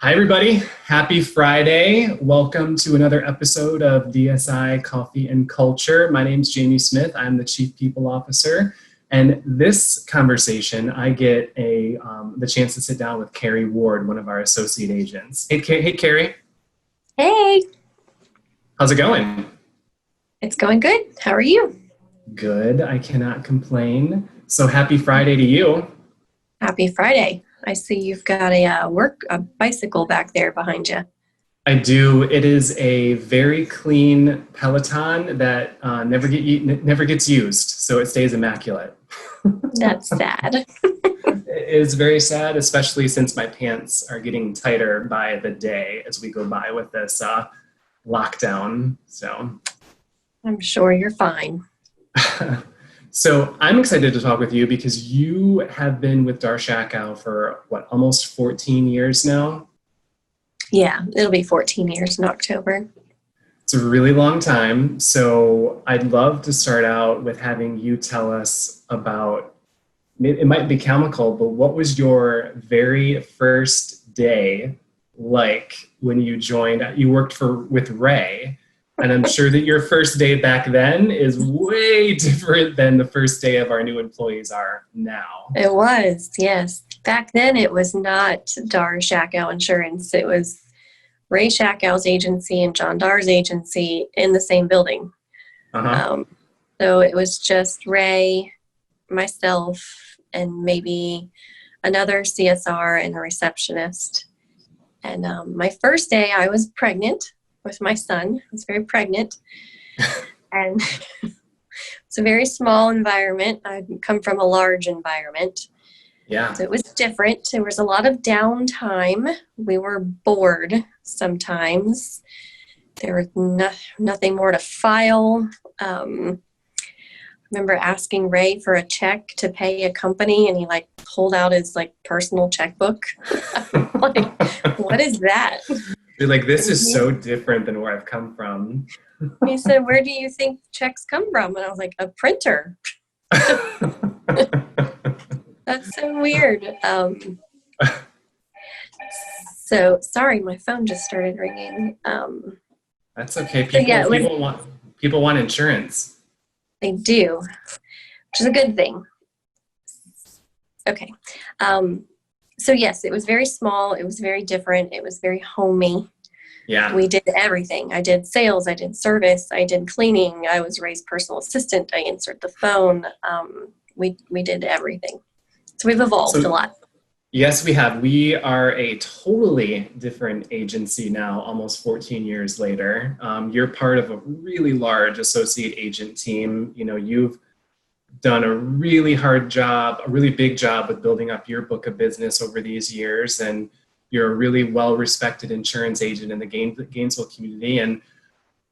Hi, everybody. Happy Friday. Welcome to another episode of DSI Coffee and Culture. My name is Jamie Smith. I'm the Chief People Officer. And this conversation, I get the chance to sit down with Kerry Ward, one of our associate agents. Hey, Kerry. Hey, How's it going? it's going good. How are you? Good. I cannot complain. So happy Friday to you. Happy Friday. I see you've got a bicycle back there behind you. I do. It is a very clean Peloton that never gets used, so it stays immaculate. That's sad. It is very sad, especially since my pants are getting tighter by the day as we go by with this lockdown. So I'm sure you're fine. So I'm excited to talk with you because you have been with Darshakow for almost 14 years now? Yeah, it'll be 14 years in October. It's a really long time. So I'd love to start out with having you tell us about, it might be comical, but what was your very first day like when you joined? You worked with Ray. And I'm sure that your first day back then is way different than the first day of our new employees are now. It was, yes. Back then it was not Darshakow Insurance. It was Ray Shakow's agency and John Dar's agency in the same building. So it was just Ray, myself, and maybe another CSR and a receptionist. And my first day I was pregnant with my son. I was very pregnant. And it's a very small environment. I come from a large environment. Yeah. So it was different. There was a lot of downtime. We were bored sometimes. There was nothing more to file. I remember asking Ray for a check to pay a company, and he pulled out his personal checkbook. What is that? You're like, this is so different than where I've come from. He said, "Where do you think checks come from?" And I was like, "A printer." That's so weird. So sorry, my phone just started ringing. That's okay. People want insurance. They do, which is a good thing. Okay. So yes, it was very small. It was very different. It was very homey. Yeah. We did everything. I did sales. I did service. I did cleaning. I was Ray's personal assistant. I answered the phone. We did everything. So we've evolved a lot. Yes, we have. We are a totally different agency now, almost 14 years later. You're part of a really large associate agent team. You know, you've done a really hard job, a really big job with building up your book of business over these years. And you're a really well-respected insurance agent in the Gainesville community. And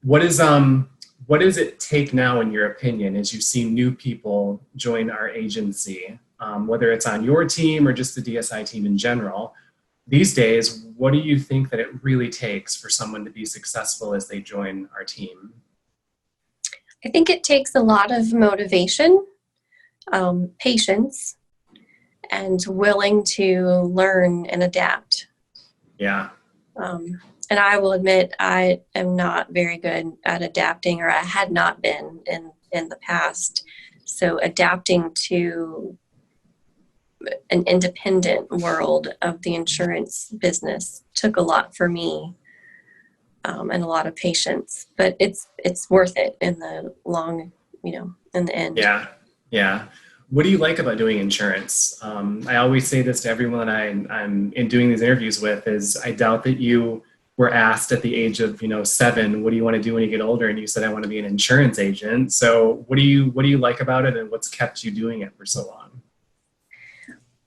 what does it take now, in your opinion, as you see new people join our agency, whether it's on your team or just the DSI team in general? These days, what do you think that it really takes for someone to be successful as they join our team? I think it takes a lot of motivation, patience, and willing to learn and adapt. Yeah. And I will admit I am not very good at adapting, or I had not been in the past. So adapting to an independent world of the insurance business took a lot for me, and a lot of patience. But it's worth it in the long, in the end. Yeah. Yeah. What do you like about doing insurance? I always say this to everyone I'm in doing these interviews with is I doubt that you were asked at the age of 7, what do you want to do when you get older? And you said, I want to be an insurance agent. So what do you like about it, and what's kept you doing it for so long?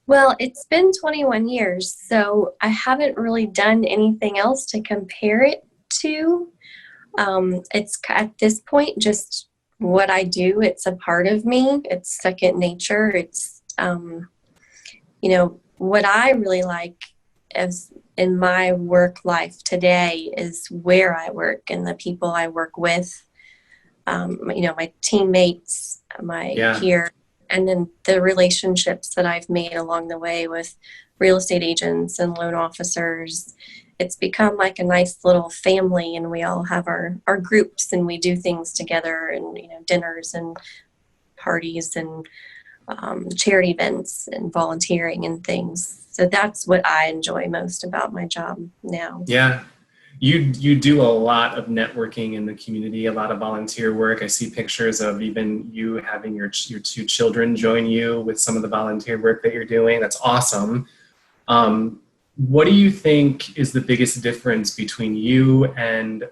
Well, it's been 21 years, so I haven't really done anything else to compare it to. It's at this point just what I do. It's a part of me. It's second nature. It's, what I really like as in my work life today is where I work and the people I work with, my teammates, my peers. And then the relationships that I've made along the way with real estate agents and loan officers, it's become like a nice little family, and we all have our groups, and we do things together, and dinners and parties and charity events and volunteering and things. So that's what I enjoy most about my job now. Yeah. You do a lot of networking in the community, a lot of volunteer work. I see pictures of even you having your two children join you with some of the volunteer work that you're doing. That's awesome. What do you think is the biggest difference between you and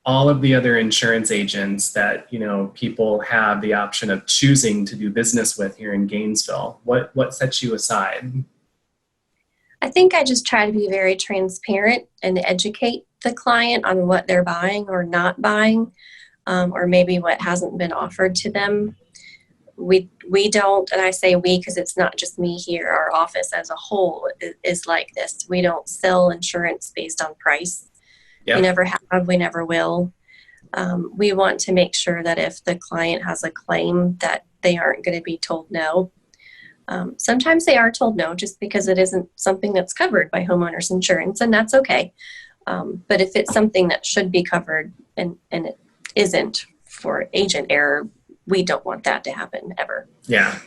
all of the other insurance agents that people have the option of choosing to do business with here in Gainesville? What sets you aside? I think I just try to be very transparent and educate the client on what they're buying or not buying, or maybe what hasn't been offered to them. We don't, and I say we because it's not just me here, our office as a whole is like this. We don't sell insurance based on price. Yep. We never have, we never will. We want to make sure that if the client has a claim that they aren't going to be told no. Sometimes they are told no just because it isn't something that's covered by homeowners insurance, and that's okay. But if it's something that should be covered and it isn't for agent error, we don't want that to happen ever. Yeah.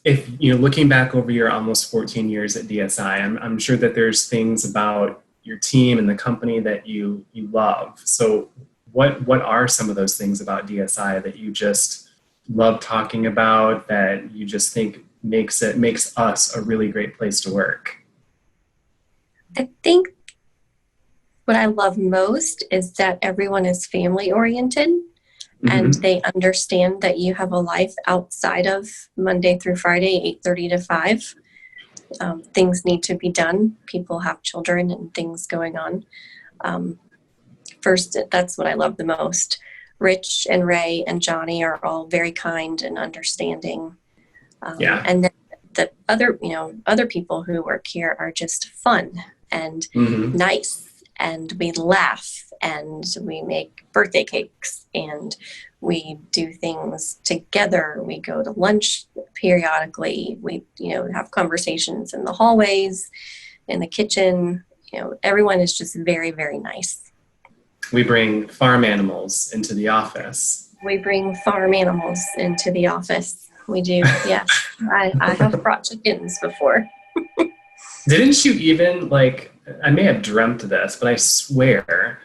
If looking back over your almost 14 years at DSI, I'm sure that there's things about your team and the company that you love. So what are some of those things about DSI that you just love talking about, that you just think makes us a really great place to work? I think what I love most is that everyone is family oriented. Mm-hmm. And they understand that you have a life outside of Monday through Friday, 8:30 to 5. Things need to be done. People have children and things going on. First, that's what I love the most. Rich and Ray and Johnny are all very kind and understanding. And then the other people who work here are just fun and nice. And we laugh and we make birthday cakes and we do things together. We go to lunch periodically. We, have conversations in the hallways, in the kitchen. Everyone is just very, very nice. We bring farm animals into the office. We bring farm animals into the office. We do, yes. I have brought chickens before. Didn't you even, I may have dreamt this, but I swear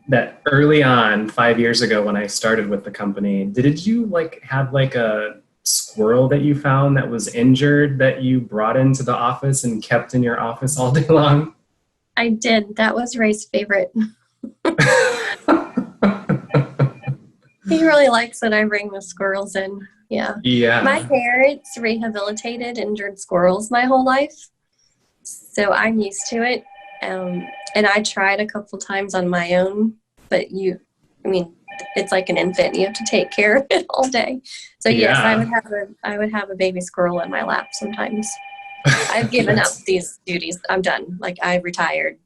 that early on, 5 years ago when I started with the company, did you have a squirrel that you found that was injured that you brought into the office and kept in your office all day long? I did. That was Ray's favorite. He really likes that I bring the squirrels in. Yeah. My parents rehabilitated injured squirrels my whole life. So I'm used to it. And I tried a couple times on my own, but it's like an infant. You have to take care of it all day. So yes, I would have a baby squirrel in my lap sometimes. I've given up these duties. I'm done. I've retired.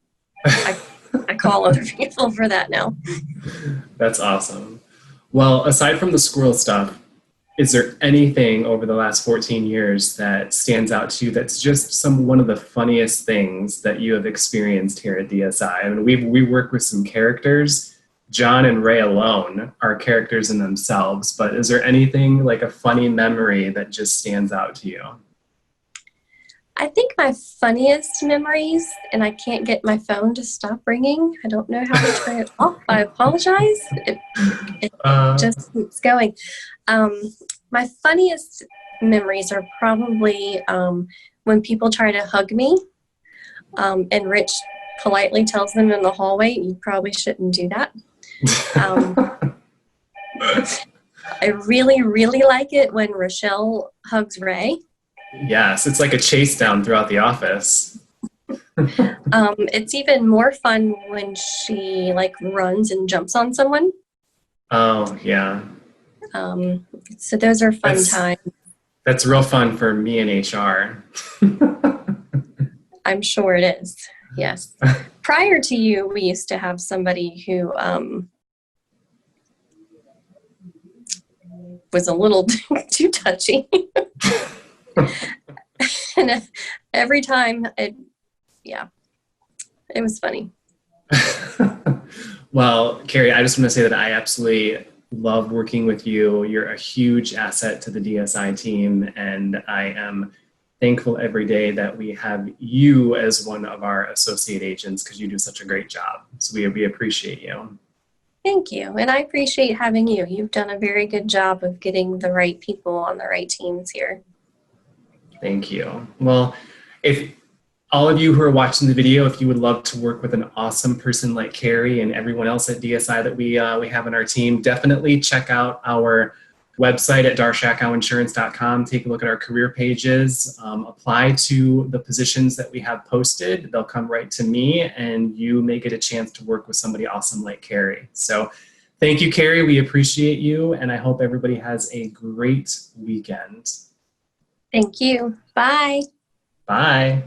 I call other people for that now. That's awesome. Well, aside from the squirrel stuff, is there anything over the last 14 years that stands out to you that's just one of the funniest things that you have experienced here at DSI? I mean, we work with some characters. John and Ray alone are characters in themselves, but is there anything like a funny memory that just stands out to you? I think my funniest memories, and I can't get my phone to stop ringing. I don't know how to turn it off. I apologize. It just keeps going. My funniest memories are probably when people try to hug me, and Rich politely tells them in the hallway, "You probably shouldn't do that." I really, really like it when Rochelle hugs Ray. Yes, it's like a chase down throughout the office. It's even more fun when she runs and jumps on someone. Oh, yeah. So those are fun times. That's real fun for me in HR. I'm sure it is. Yes. Prior to you, we used to have somebody who was a little too touchy. And every time it was funny. Well, Kerry, I just want to say that I absolutely love working with you. You're a huge asset to the DSI team, and I am thankful every day that we have you as one of our associate agents because you do such a great job. So we appreciate you. Thank you. And I appreciate having you. You've done a very good job of getting the right people on the right teams here. Thank you. Well, if all of you who are watching the video, if you would love to work with an awesome person like Kerry and everyone else at DSI that we have on our team, definitely check out our website at darshakowinsurance.com. Take a look at our career pages. Apply to the positions that we have posted. They'll come right to me, and you may get a chance to work with somebody awesome like Kerry. So thank you, Kerry. We appreciate you, and I hope everybody has a great weekend. Thank you. Bye. Bye.